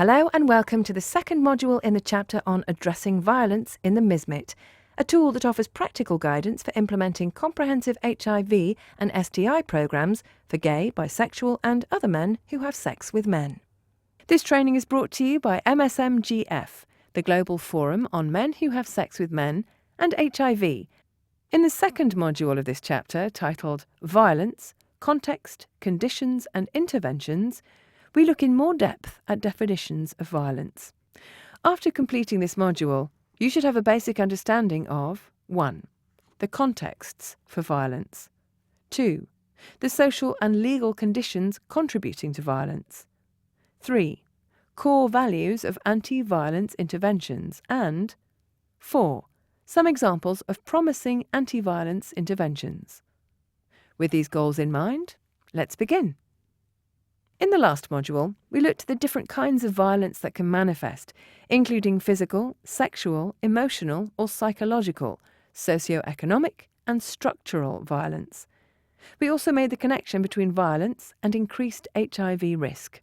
Hello and welcome to the second module in the chapter on addressing violence in the MSMIT, a tool that offers practical guidance for implementing comprehensive HIV and STI programs for gay, bisexual and other men who have sex with men. This training is brought to you by MSMGF, the Global Forum on Men Who Have Sex with Men, and HIV. In the second module of this chapter, titled Violence, Context, Conditions and Interventions, we look in more depth at definitions of violence. After completing this module, you should have a basic understanding of 1. The contexts for violence. 2. The social and legal conditions contributing to violence. 3. Core values of anti-violence interventions. And 4. Some examples of promising anti-violence interventions. With these goals in mind, let's begin. In the last module, we looked at the different kinds of violence that can manifest, including physical, sexual, emotional or psychological, socio-economic and structural violence. We also made the connection between violence and increased HIV risk.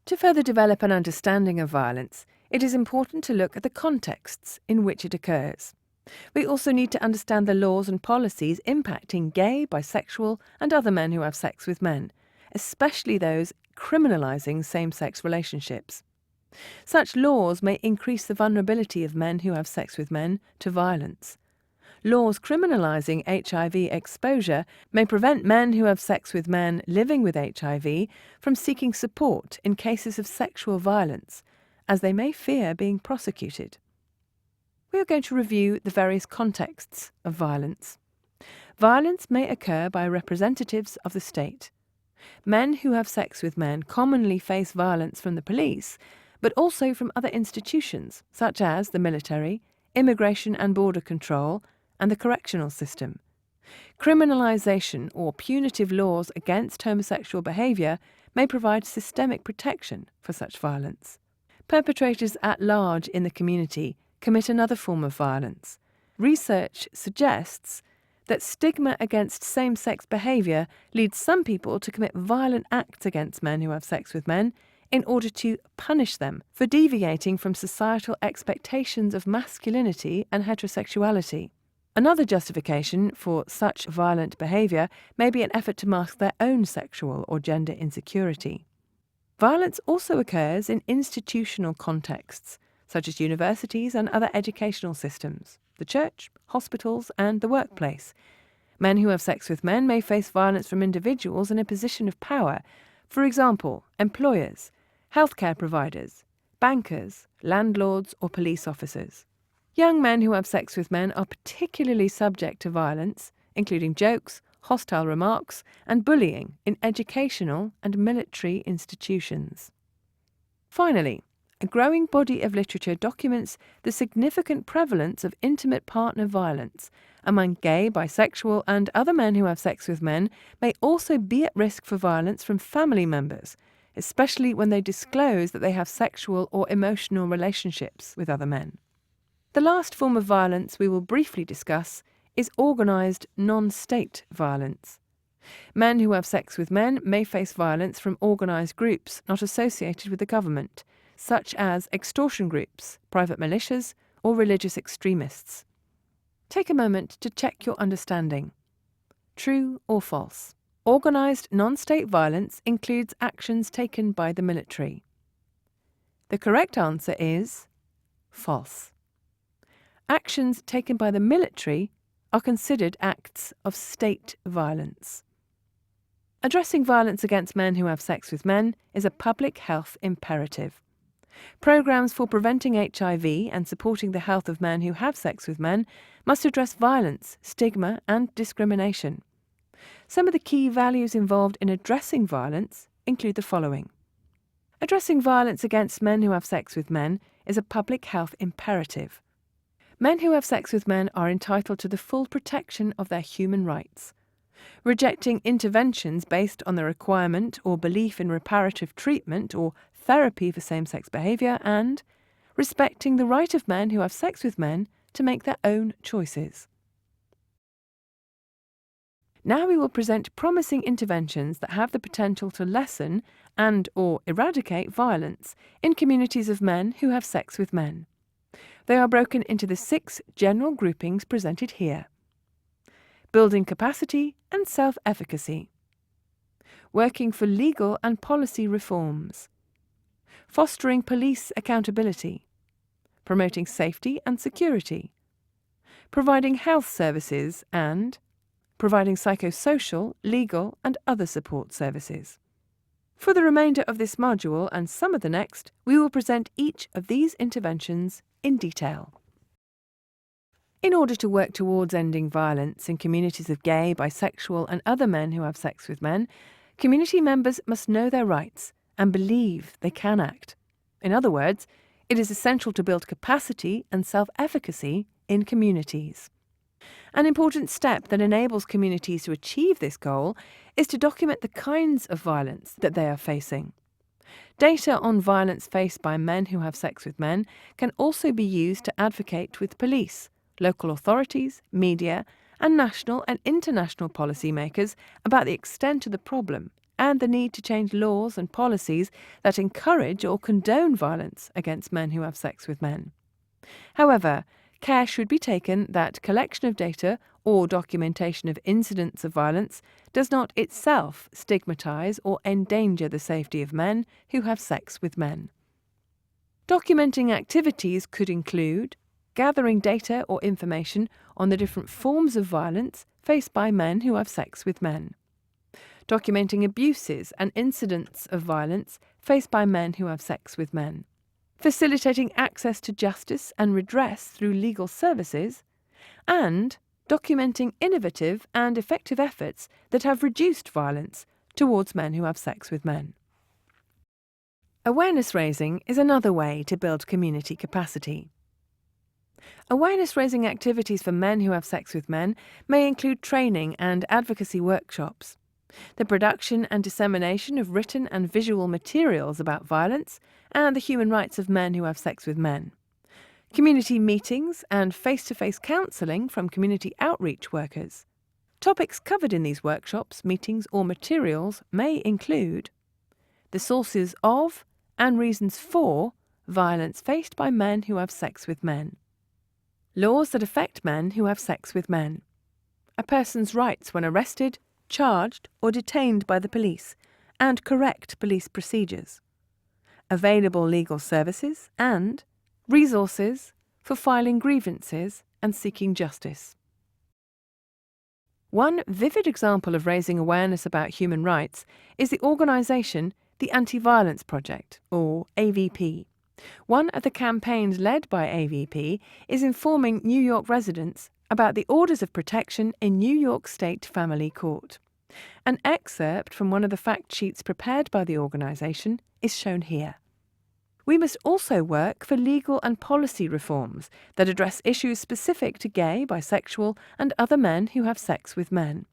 To further develop an understanding of violence, it is important to look at the contexts in which it occurs. We also need to understand the laws and policies impacting gay, bisexual and other men who have sex with men, especially those criminalising same-sex relationships. Such laws may increase the vulnerability of men who have sex with men to violence. Laws criminalising HIV exposure may prevent men who have sex with men living with HIV from seeking support in cases of sexual violence, as they may fear being prosecuted. We are going to review the various contexts of violence. Violence may occur by representatives of the state. Men who have sex with men commonly face violence from the police, but also from other institutions, such as the military, immigration and border control, and the correctional system. Criminalisation or punitive laws against homosexual behaviour may provide systemic protection for such violence. Perpetrators at large in the community commit another form of violence. Research suggests that stigma against same-sex behaviour leads some people to commit violent acts against men who have sex with men in order to punish them for deviating from societal expectations of masculinity and heterosexuality. Another justification for such violent behaviour may be an effort to mask their own sexual or gender insecurity. Violence also occurs in institutional contexts, such as universities and other educational systems, the church, hospitals and the workplace. Men who have sex with men may face violence from individuals in a position of power, for example, employers, healthcare providers, bankers, landlords or police officers. Young men who have sex with men are particularly subject to violence, including jokes, hostile remarks and bullying in educational and military institutions. Finally, a growing body of literature documents the significant prevalence of intimate partner violence among gay, bisexual and other men who have sex with men may also be at risk for violence from family members, especially when they disclose that they have sexual or emotional relationships with other men. The last form of violence we will briefly discuss is organised non-state violence. Men who have sex with men may face violence from organised groups not associated with the government, such as extortion groups, private militias, or religious extremists. Take a moment to check your understanding. True or false? Organised non-state violence includes actions taken by the military. The correct answer is false. Actions taken by the military are considered acts of state violence. Addressing violence against men who have sex with men is a public health imperative. Programs for preventing HIV and supporting the health of men who have sex with men must address violence, stigma and discrimination. Some of the key values involved in addressing violence include the following. Addressing violence against men who have sex with men is a public health imperative. Men who have sex with men are entitled to the full protection of their human rights. Rejecting interventions based on the requirement or belief in reparative treatment or therapy for same-sex behaviour, and respecting the right of men who have sex with men to make their own choices. Now we will present promising interventions that have the potential to lessen and/or eradicate violence in communities of men who have sex with men. They are broken into the 6 general groupings presented here: building capacity and self-efficacy, working for legal and policy reforms, fostering police accountability, promoting safety and security, providing health services, and providing psychosocial, legal and other support services. For the remainder of this module and some of the next, we will present each of these interventions in detail. In order to work towards ending violence in communities of gay, bisexual and other men who have sex with men, community members must know their rights and believe they can act. In other words, it is essential to build capacity and self-efficacy in communities. An important step that enables communities to achieve this goal is to document the kinds of violence that they are facing. Data on violence faced by men who have sex with men can also be used to advocate with police, local authorities, media, and national and international policymakers about the extent of the problem and the need to change laws and policies that encourage or condone violence against men who have sex with men. However, care should be taken that collection of data or documentation of incidents of violence does not itself stigmatise or endanger the safety of men who have sex with men. Documenting activities could include gathering data or information on the different forms of violence faced by men who have sex with men, documenting abuses and incidents of violence faced by men who have sex with men, facilitating access to justice and redress through legal services, and documenting innovative and effective efforts that have reduced violence towards men who have sex with men. Awareness raising is another way to build community capacity. Awareness-raising activities for men who have sex with men may include training and advocacy workshops, the production and dissemination of written and visual materials about violence and the human rights of men who have sex with men, community meetings and face-to-face counselling from community outreach workers. Topics covered in these workshops, meetings or materials may include the sources of and reasons for violence faced by men who have sex with men, laws that affect men who have sex with men, a person's rights when arrested, charged or detained by the police, and correct police procedures, available legal services, and resources for filing grievances and seeking justice. One vivid example of raising awareness about human rights is the organisation the Anti-Violence Project, or AVP. One of the campaigns led by AVP is informing New York residents about the orders of protection in New York State Family Court. An excerpt from one of the fact sheets prepared by the organisation is shown here. We must also work for legal and policy reforms that address issues specific to gay, bisexual and other men who have sex with men.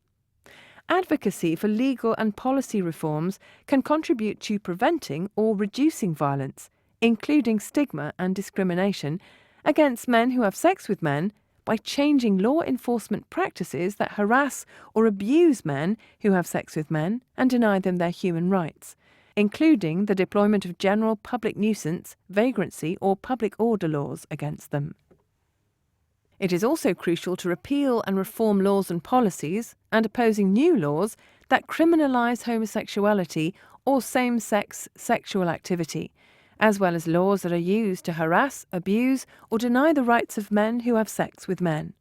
Advocacy for legal and policy reforms can contribute to preventing or reducing violence, including stigma and discrimination, against men who have sex with men by changing law enforcement practices that harass or abuse men who have sex with men and deny them their human rights, including the deployment of general public nuisance, vagrancy or public order laws against them. It is also crucial to repeal and reform laws and policies and opposing new laws that criminalise homosexuality or same-sex sexual activity, as well as laws that are used to harass, abuse or deny the rights of men who have sex with men.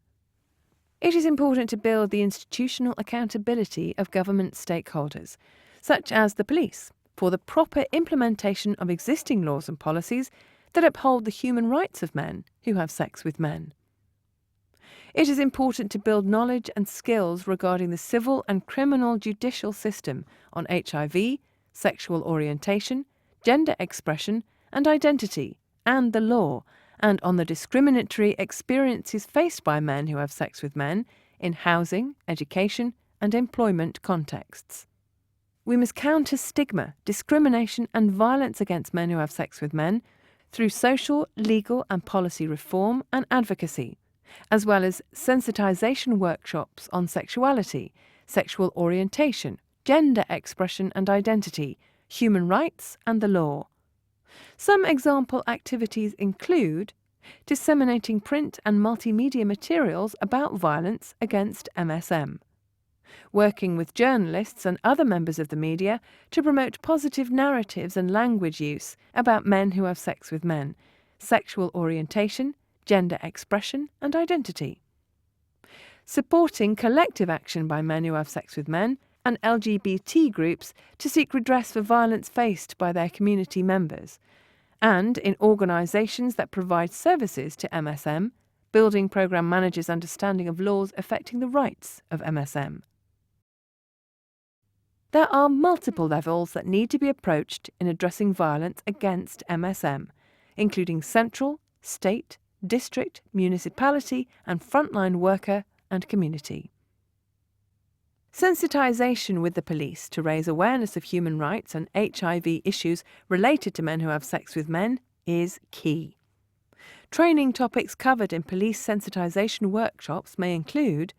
It is important to build the institutional accountability of government stakeholders, such as the police, for the proper implementation of existing laws and policies that uphold the human rights of men who have sex with men. It is important to build knowledge and skills regarding the civil and criminal judicial system on HIV, sexual orientation, gender expression and identity, and the law, and on the discriminatory experiences faced by men who have sex with men in housing, education and employment contexts. We must counter stigma, discrimination and violence against men who have sex with men through social, legal and policy reform and advocacy, as well as sensitisation workshops on sexuality, sexual orientation, gender expression and identity, human rights and the law. Some example activities include disseminating print and multimedia materials about violence against MSM, working with journalists and other members of the media to promote positive narratives and language use about men who have sex with men, sexual orientation, gender expression and identity. Supporting collective action by men who have sex with men and LGBT groups to seek redress for violence faced by their community members, and in organisations that provide services to MSM, building programme managers' understanding of laws affecting the rights of MSM. There are multiple levels that need to be approached in addressing violence against MSM, including central, state, district, municipality and frontline worker and community. Sensitisation with the police to raise awareness of human rights and HIV issues related to men who have sex with men is key. Training topics covered in police sensitisation workshops may include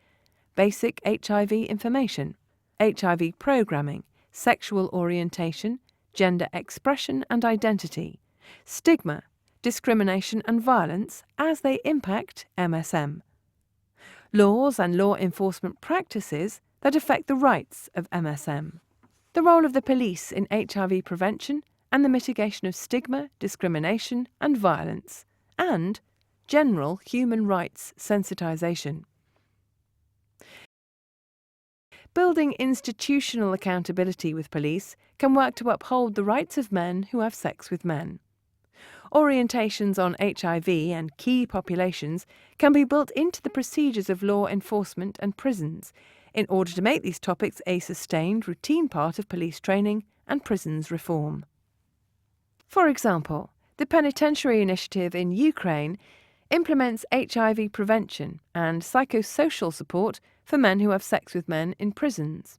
basic HIV information, HIV programming, sexual orientation, gender expression and identity, stigma, discrimination and violence as they impact MSM, laws and law enforcement practices that affect the rights of MSM, the role of the police in HIV prevention and the mitigation of stigma, discrimination and violence, and general human rights sensitisation. Building institutional accountability with police can work to uphold the rights of men who have sex with men. Orientations on HIV and key populations can be built into the procedures of law enforcement and prisons in order to make these topics a sustained, routine part of police training and prisons reform. For example, the Penitentiary Initiative in Ukraine implements HIV prevention and psychosocial support for men who have sex with men in prisons.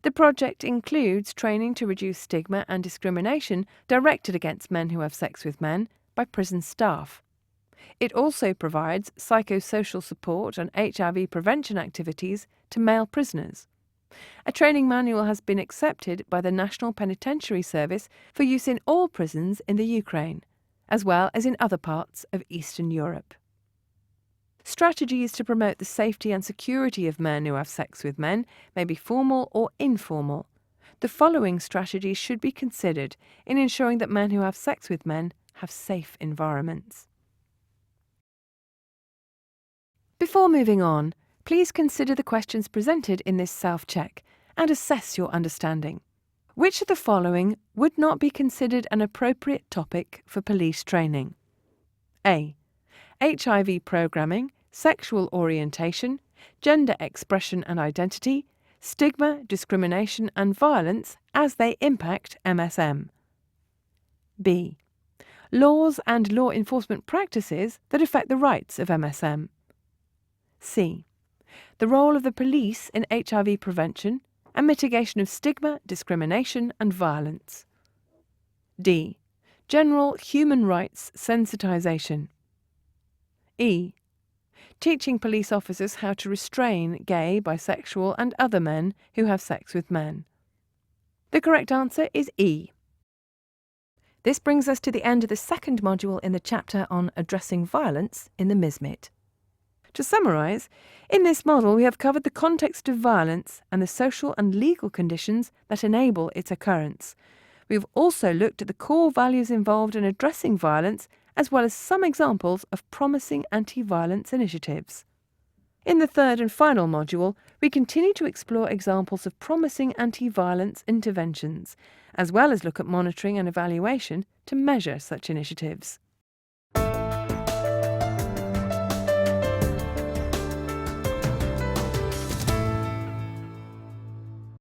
The project includes training to reduce stigma and discrimination directed against men who have sex with men by prison staff. It also provides psychosocial support and HIV prevention activities to male prisoners. A training manual has been accepted by the National Penitentiary Service for use in all prisons in the Ukraine, as well as in other parts of Eastern Europe. Strategies to promote the safety and security of men who have sex with men may be formal or informal. The following strategies should be considered in ensuring that men who have sex with men have safe environments. Before moving on, please consider the questions presented in this self-check and assess your understanding. Which of the following would not be considered an appropriate topic for police training? A. HIV programming, sexual orientation, gender expression and identity, stigma, discrimination and violence as they impact MSM. B. Laws and law enforcement practices that affect the rights of MSM. C. The role of the police in HIV prevention and mitigation of stigma, discrimination and violence. D. General human rights sensitisation. E. Teaching police officers how to restrain gay, bisexual and other men who have sex with men. The correct answer is E. This brings us to the end of the second module in the chapter on addressing violence in the MSMIT. To summarise, in this model we have covered the context of violence and the social and legal conditions that enable its occurrence. We have also looked at the core values involved in addressing violence, as well as some examples of promising anti-violence initiatives. In the third and final module, we continue to explore examples of promising anti-violence interventions, as well as look at monitoring and evaluation to measure such initiatives.